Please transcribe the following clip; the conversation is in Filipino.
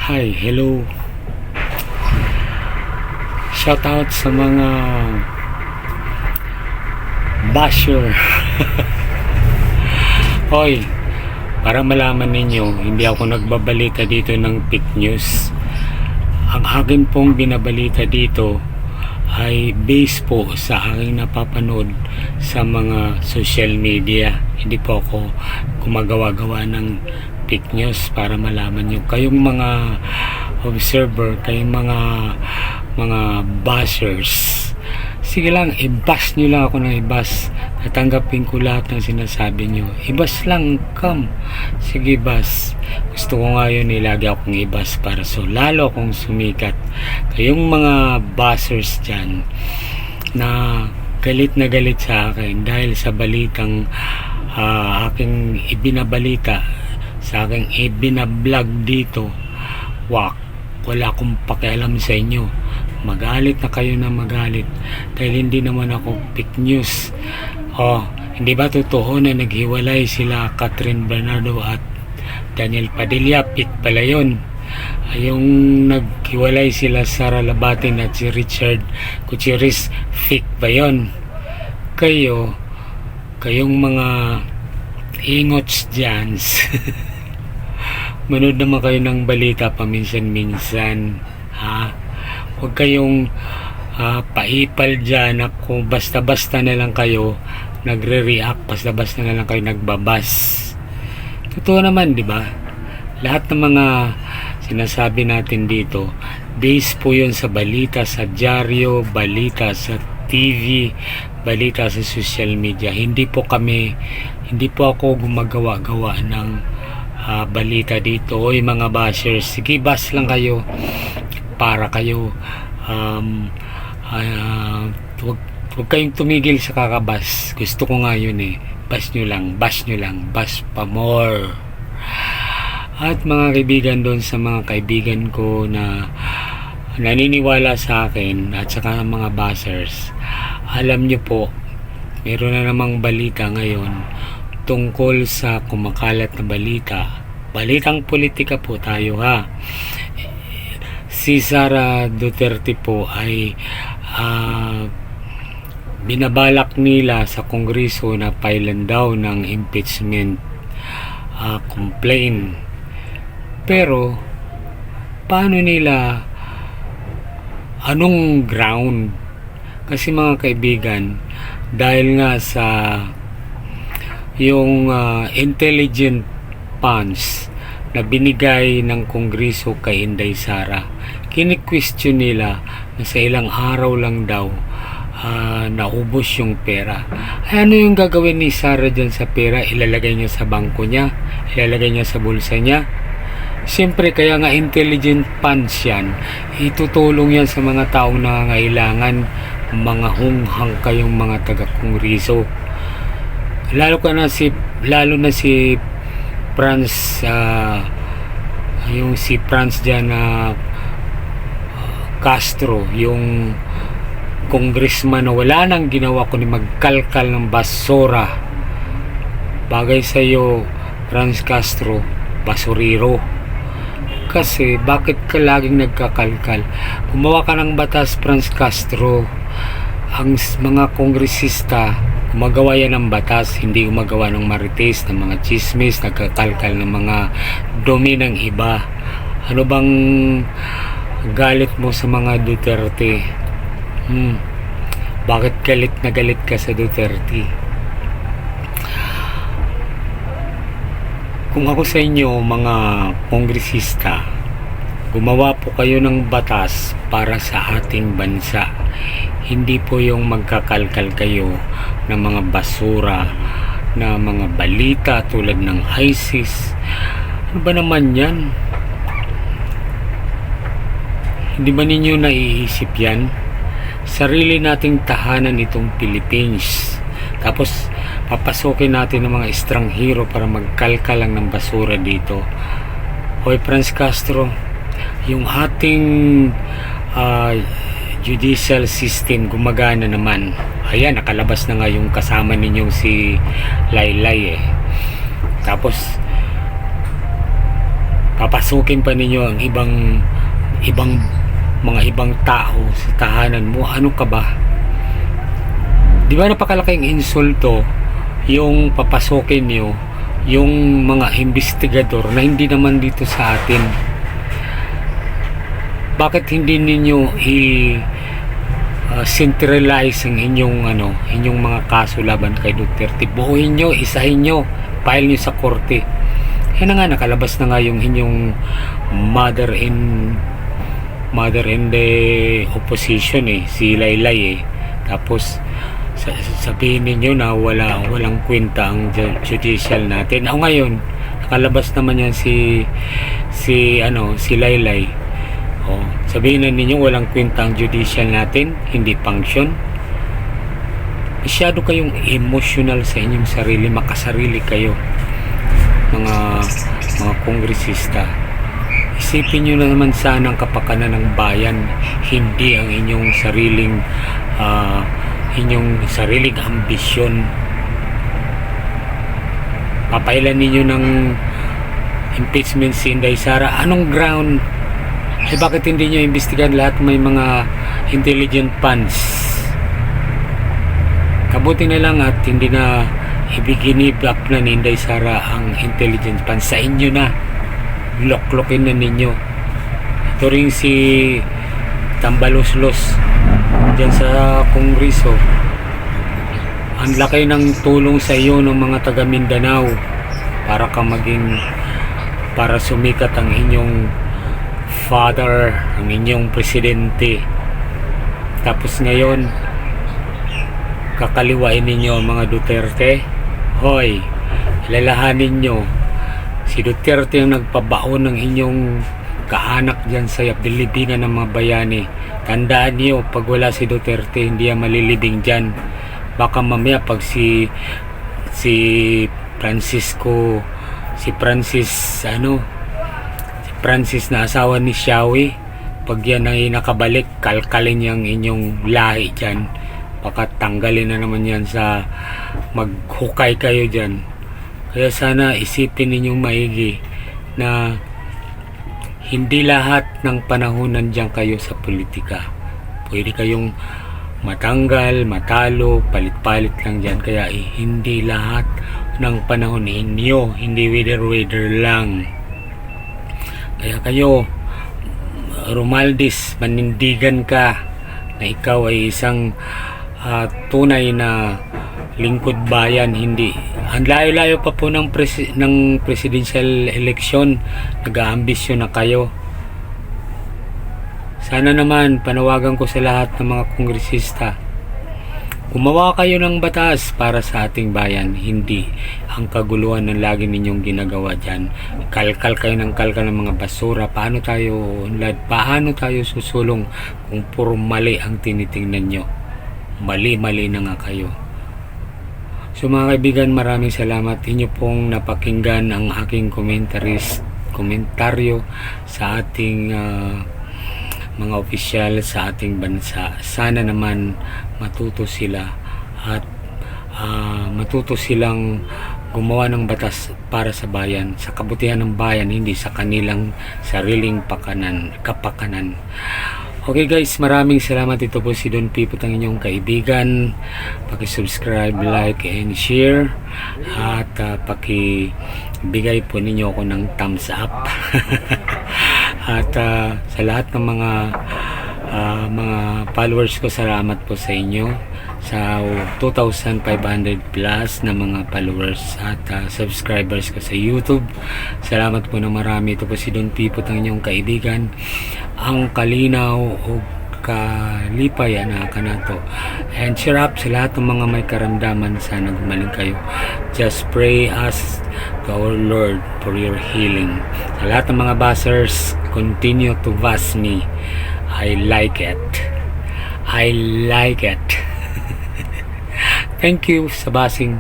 Hi, hello. Shout out sa mga basher. Hoy, para malaman ninyo, hindi ako nagbabalita dito ng fake news. Ang akin pong binabalita dito ay base po sa aking napapanood sa mga social media. Hindi po ako gumagawa-gawa ng fake news para malaman nyo. Kayong mga observer, kayong mga bashers, sige lang, i-bash nyo lang ako ng i-bash. Tatanggapin ko lahat ng sinasabi nyo. I-bash lang, come. Sige, bash. Gusto ko nga yun, lagi akong i-bash para lalo akong sumikat. Kayong mga bashers dyan na galit sa akin dahil sa balitang aking ibinabalita, sa aking ibinablog dito, wala akong pakialam sa inyo. Magalit na kayo na magalit dahil hindi naman ako fake news. Hindi ba totoo na naghiwalay sila Catherine Bernardo at Daniel Padilla? Fake pala yun. Yung naghiwalay sila Sara Labatin at si Richard Gutierrez, fake ba yun? Kayong mga ingots dyan manood naman kayo ng balita paminsan-minsan, ha? Huwag kayong paipal dyan na kung basta-basta na lang kayo nagre-react, basta-basta na lang kayo nagbabas. Totoo naman, di ba? Lahat ng mga sinasabi natin dito, base po yun sa balita sa dyaryo, balita sa TV, balita sa social media. Hindi po ako gumagawa-gawa ng balita dito. Oy mga bashers, sige, bash lang kayo para kayo huwag kayong tumigil sa kakabas. Gusto ko nga yun bash nyo lang, bash pa more. At mga kaibigan doon, sa mga kaibigan ko na naniniwala sa akin at saka mga bashers, alam nyo po, meron na namang balita ngayon tungkol sa kumakalat na balitang politika po tayo, ha. Si Sara Duterte po ay binabalak nila sa Kongreso na pailan daw ng impeachment complaint. Pero paano nila, anong ground? Kasi mga kaibigan, dahil nga sa yung intelligent funds na binigay ng Kongreso kay Inday Sara, kini-question nila na sa ilang araw lang daw naubos yung pera. Ano yung gagawin ni Sara dyan sa pera? Ilalagay niya sa bangko niya? Ilalagay niya sa bulsa niya? Siyempre, kaya nga intelligent funds yan. Itutulong yan sa mga taong nangangailangan. Mga hunghang kayong mga taga-Kongreso. Lalo na si Franz, yung si Franz dyan Castro, yung congressman na wala nang ginawa kundi magkalkal ng basura. Bagay sa iyo, Franz Castro, basuriro. Kasi bakit ka laging nagkakalkal? Gumawa ka ng batas, Franz Castro. Ang mga kongresista, gumagawa yan ng batas, hindi gumagawa ng marites, ng mga chismis, nagkakalkal ng mga dumi ng iba. Ano bang galit mo sa mga Duterte? Bakit galit na galit ka sa Duterte? Kung ako sa inyo, mga kongresista, gumawa po kayo ng batas para sa ating bansa. Hindi po yung magkakalkal kayo ng mga basura, na mga balita tulad ng ISIS. Ano ba naman yan? Hindi ba ninyo naiisip yan? Sarili nating tahanan itong Philippines. Tapos papasokin natin ng mga estranghero para magkalkal lang ng basura dito. Hoy Franz Castro, yung ating judicial system gumagana naman. Ayan, nakalabas na nga yung kasama ninyong si Laylay Tapos papasukin pa ninyo ang ibang tao sa tahanan mo. Ano ka ba? Di ba napakalaking insulto yung papasukin nyo yung mga investigador na hindi naman dito sa atin? Bakit hindi ninyo centralize ang inyong mga kaso laban kay Duterte? Buuin nyo, isahin nyo, file nyo sa korte. Yan na nga, nakalabas na nga yung inyong mother in the opposition si Laylay Tapos sabihin ninyo na walang kwenta ang judicial natin. Ngayon nakalabas naman yan si Laylay. Sabihin na ninyo walang kwenta ang judicial natin, hindi function. Masyado kayong emotional sa inyong sarili, makasarili kayo mga kongresista. Isipin nyo na naman sana ang kapakanan ng bayan, hindi ang inyong sariling ambisyon. Papailan ninyo ng impeachment si Inday Sara. Anong ground? Bakit hindi nyo imbestigahan lahat may mga intelligent funds? Kabuti na lang at hindi na i-give up na ni Inday Sara ang intelligent funds. Sa inyo na, loklokin na ninyo. Ito rin si Tambaloslos dyan sa Kongreso. Ang laki ng tulong sa iyo ng mga taga Mindanao para sumikat ang inyong father, ang inyong presidente. Tapos ngayon kakaliwain ninyo ang mga Duterte. Hoy, alalahanin nyo, si Duterte ang nagpabaon ng inyong kaanak dyan sa dilibingan ng mga bayani. Tandaan niyo, pag wala si Duterte, hindi yan malilibing dyan. Baka mamaya pag si Francis na asawa ni Xiaowi, pag yan ay nakabalik, kalkalin yung inyong lahi dyan. Baka tanggalin na naman yan sa maghukay kayo dyan. Kaya sana isipin ninyong maigi na hindi lahat ng panahon nandiyan kayo sa politika. Pwede kayong matanggal, matalo, palit-palit lang dyan. Kaya hindi lahat ng panahon ninyo, hindi wither lang. Kaya kayo, Romualdez, manindigan ka na ikaw ay isang tunay na lingkod bayan. Hindi ang layo-layo pa po ng presidential election, nag-aambisyon na kayo. Sana naman panawagan ko sa lahat ng mga kongresista, gumawa kayo ng batas para sa ating bayan, hindi ang kaguluhan na lagi ninyong ginagawa dyan. Kalkal kayo ng mga basura. Paano tayo susulong kung puro mali ang tinitingnan nyo? Mali-mali na nga kayo. So mga kaibigan, maraming salamat. Inyo pong napakinggan ang aking komentaryo sa ating mga opisyal sa ating bansa. Sana naman matuto sila at matuto silang gumawa ng batas para sa bayan, sa kabutihan ng bayan, hindi sa kanilang sariling kapakanan. Okay guys, maraming salamat. Ito po si Don Pipot, ang inyong kaibigan. Paki-subscribe, like, and share. At paki-bigay po ninyo ako ng thumbs up. At sa lahat ng mga followers ko, salamat po sa inyo. Sa 2,500 plus na mga followers at subscribers ko sa YouTube. Salamat po na marami. Ito po si Don Pipot, ang inyong kaibigan. Ang kalinaw o kalipay na kanato. And cheer up sa lahat ng mga may karamdaman. Sana gumaling kayo. Just pray us to our Lord for your healing. Sa lahat ng mga buzzers, continue to buzz me. I like it. I like it. Thank you sa buzzing.